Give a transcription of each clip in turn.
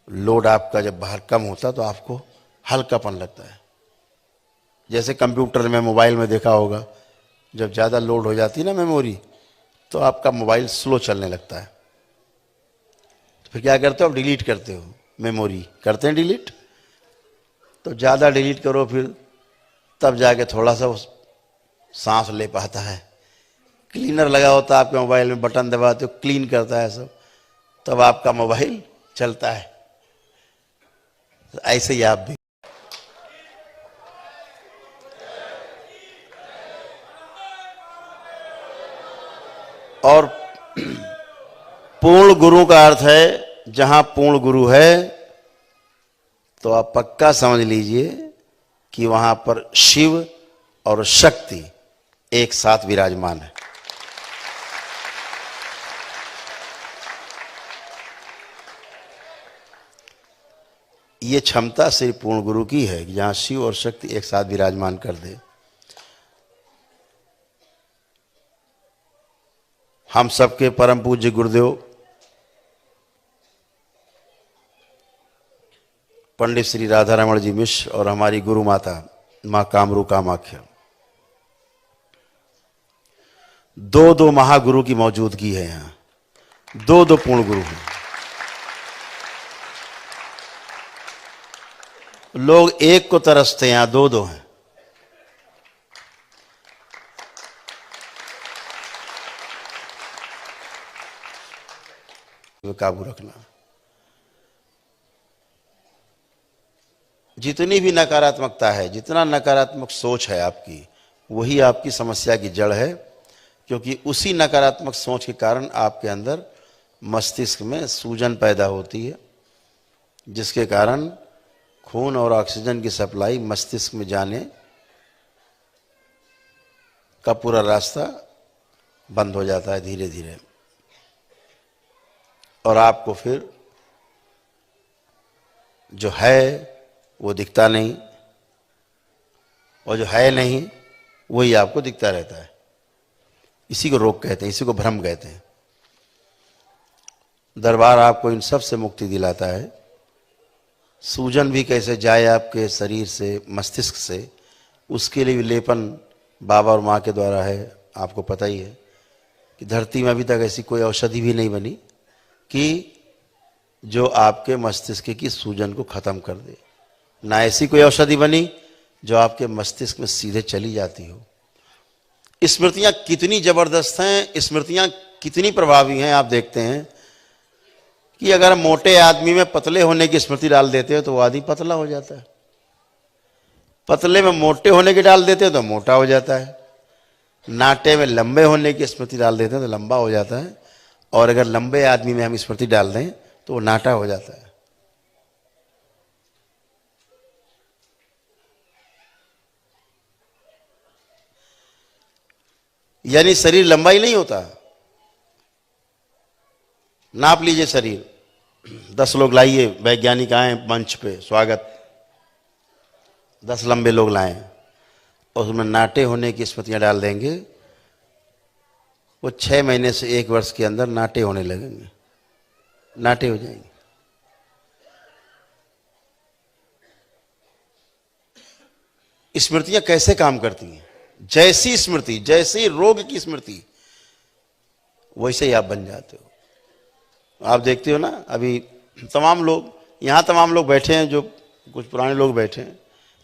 Load आपका जब बाहर कम होता तो आपको हल्कापन लगता है। जैसे कंप्यूटर में, मोबाइल में देखा होगा, जब ज़्यादा लोड हो जाती है ना मेमोरी, तो आपका मोबाइल स्लो चलने लगता है। तो फिर क्या करते हो, आप डिलीट करते हो मेमोरी, करते हैं डिलीट। तो ज़्यादा डिलीट करो फिर, तब जाके थोड़ा सा सांस ले पाता है। क्लीनर लगा होता है आपके मोबाइल में, बटन दबाते हो क्लीन करता है सब, तब आपका मोबाइल चलता है। ऐसे ही आप भी। और पूर्ण गुरु का अर्थ है, जहां पूर्ण गुरु है तो आप पक्का समझ लीजिए कि वहां पर शिव और शक्ति एक साथ विराजमान है। ये क्षमता सिर्फ पूर्ण गुरु की है कि जहां शिव और शक्ति एक साथ विराजमान कर दे। हम सबके परम पूज्य गुरुदेव पंडित श्री राधा रमण जी मिश्र और हमारी गुरु माता मां कामरू कामाख्या, दो महागुरु की मौजूदगी है यहाँ। दो पूर्ण गुरु हैं। लोग एक को तरसते हैं, यहाँ दो हैं। काबू रखना। जितनी भी नकारात्मकता है, जितना नकारात्मक सोच है आपकी, वही आपकी समस्या की जड़ है। क्योंकि उसी नकारात्मक सोच के कारण आपके अंदर मस्तिष्क में सूजन पैदा होती है, जिसके कारण खून और ऑक्सीजन की सप्लाई मस्तिष्क में जाने का पूरा रास्ता बंद हो जाता है धीरे धीरे। और आपको फिर जो है वो दिखता नहीं, और जो है नहीं वही आपको दिखता रहता है। इसी को रोग कहते हैं, इसी को भ्रम कहते हैं। दरबार आपको इन सब से मुक्ति दिलाता है। सूजन भी कैसे जाए आपके शरीर से, मस्तिष्क से, उसके लिए लेपन बाबा और माँ के द्वारा है। आपको पता ही है कि धरती में अभी तक ऐसी कोई औषधि भी नहीं बनी कि जो आपके मस्तिष्क की सूजन को खत्म कर दे। ना ऐसी कोई औषधि बनी जो आपके मस्तिष्क में सीधे चली जाती हो। स्मृतियां कितनी जबरदस्त हैं, स्मृतियां कितनी प्रभावी हैं। आप देखते हैं कि अगर मोटे आदमी में पतले होने की स्मृति डाल देते हो तो वो आदमी पतला हो जाता है। पतले में मोटे होने की डाल देते हो तो मोटा हो जाता है। नाटे में लंबे होने की स्मृति डाल देते हैं तो लंबा हो जाता है। और अगर लंबे आदमी में हम स्मृति डाल दें तो वो नाटा हो जाता है। यानी शरीर लंबा ही नहीं होता। नाप लीजिए शरीर। 10 लोग लाइए, वैज्ञानिक आए मंच पे, स्वागत। 10 लंबे लोग लाएं और उसमें नाटे होने की स्मृतियां डाल देंगे, वो 6 महीने से 1 वर्ष के अंदर नाटे होने लगेंगे, नाटे हो जाएंगे। स्मृतियां कैसे काम करती हैं? जैसी स्मृति, जैसी रोग की स्मृति, वैसे ही आप बन जाते हो। आप देखते हो ना, अभी तमाम लोग यहाँ, तमाम लोग बैठे हैं, जो कुछ पुराने लोग बैठे हैं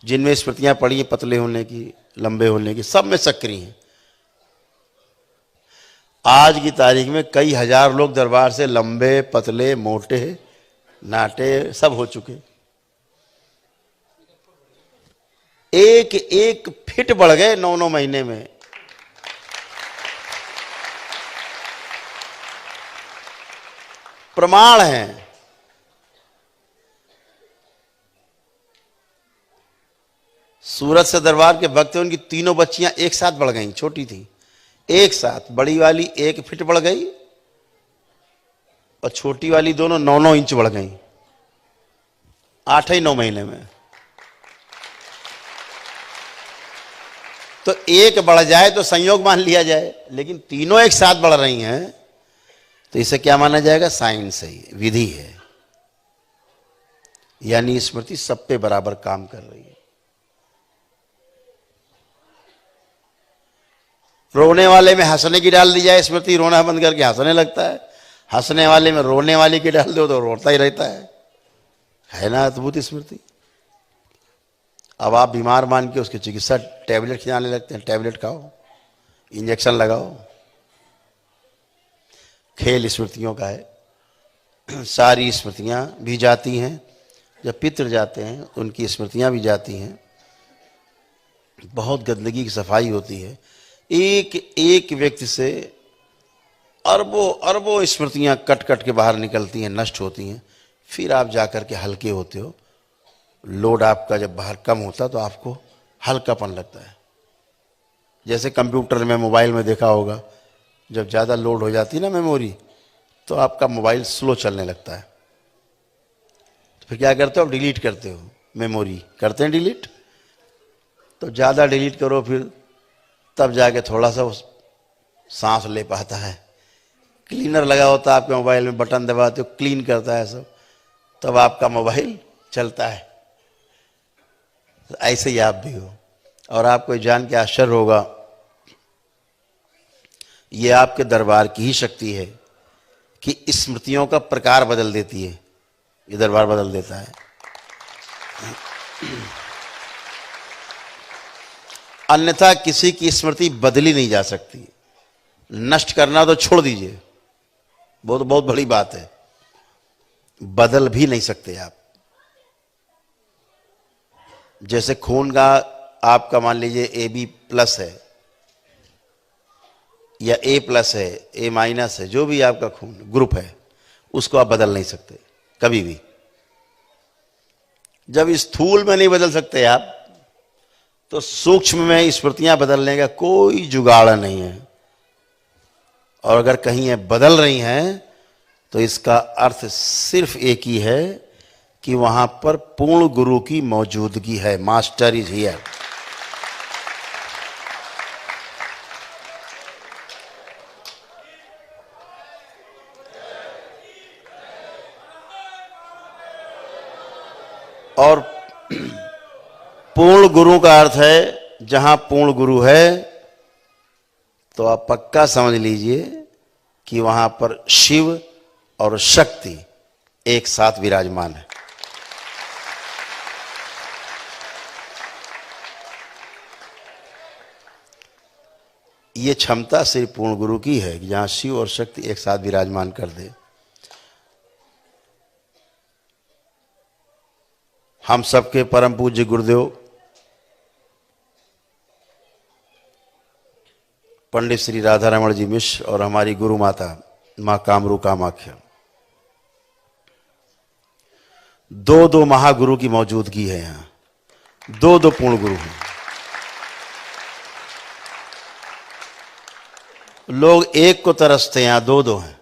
जिनमें स्मृतियां पड़ी हैं पतले होने की, लंबे होने की, सब में सक्रिय हैं। आज की तारीख में कई हजार लोग दरबार से लंबे, पतले, मोटे, नाटे सब हो चुके। एक एक फिट बढ़ गए 9 महीने में। प्रमाण है। सूरत से दरबार के भक्त, उनकी 3 बच्चियां एक साथ बढ़ गईं, छोटी थी, एक साथ। बड़ी वाली 1 फीट बढ़ गई और छोटी वाली दोनों 9 इंच बढ़ गई 8 ही 9 महीने में। तो एक बढ़ जाए तो संयोग मान लिया जाए, लेकिन तीनों एक साथ बढ़ रही हैं तो इसे क्या माना जाएगा? साइंस है, विधि है। यानी स्मृति सब पे बराबर काम कर रही है। रोने वाले में हंसने की डाल दी जाए स्मृति, रोना बंद करके हंसने लगता है। हंसने वाले में रोने वाली की डाल दो तो रोता ही रहता है ना अद्भुत स्मृति। अब आप बीमार मान के उसकी चिकित्सा टैबलेट खिलाने लगते हैं, टैबलेट खाओ, इंजेक्शन लगाओ। खेल स्मृतियों का है। सारी स्मृतियां भी जाती हैं, जब पितृ जाते हैं उनकी स्मृतियां भी जाती हैं। बहुत गंदगी की सफाई होती है। एक एक व्यक्ति से अरबों अरबों स्मृतियां कट कट के बाहर निकलती हैं, नष्ट होती हैं। फिर आप जाकर के हल्के होते हो। लोड आपका जब बाहर कम होता तो आपको हल्कापन लगता है। जैसे कंप्यूटर में, मोबाइल में देखा होगा, जब ज़्यादा लोड हो जाती है ना मेमोरी, तो आपका मोबाइल स्लो चलने लगता है। तो फिर क्या करते हो, आप डिलीट करते हो मेमोरी, करते हैं डिलीट। तो ज़्यादा डिलीट करो, फिर तब जाके थोड़ा सा सांस ले पाता है। क्लीनर लगा होता है आपके मोबाइल में, बटन दबाते हो क्लीन करता है सब, तब आपका मोबाइल चलता है। तो ऐसे ही आप भी हो। और आपको जान के आश्चर्य होगा, ये आपके दरबार की ही शक्ति है कि स्मृतियों का प्रकार बदल देती है। ये दरबार बदल देता है। अन्यथा किसी की स्मृति बदली नहीं जा सकती। नष्ट करना तो छोड़ दीजिए, वो तो बहुत बड़ी बात है, बदल भी नहीं सकते आप। जैसे खून का आपका मान लीजिए AB+ है या A+ है, A- है, जो भी आपका खून ग्रुप है, उसको आप बदल नहीं सकते कभी भी। जब स्थूल में नहीं बदल सकते आप, तो सूक्ष्म में स्मृतियां बदलने का कोई जुगाड़ नहीं है। और अगर कहीं ये बदल रही हैं तो इसका अर्थ सिर्फ एक ही है कि वहां पर पूर्ण गुरु की मौजूदगी है। Master is here. और पूर्ण गुरु का अर्थ है, जहां पूर्ण गुरु है तो आप पक्का समझ लीजिए कि वहां पर शिव और शक्ति एक साथ विराजमान है। ये क्षमता सिर्फ पूर्ण गुरु की है कि जहां शिव और शक्ति एक साथ विराजमान कर दे। हम सबके परम पूज्य गुरुदेव पंडित श्री राधारमण जी मिश्र और हमारी गुरु माता मां कामरू कामाख्या, दो महागुरु की मौजूदगी है। यहां दो पूर्ण गुरु हैं। लोग एक को तरसते हैं, यहां दो हैं।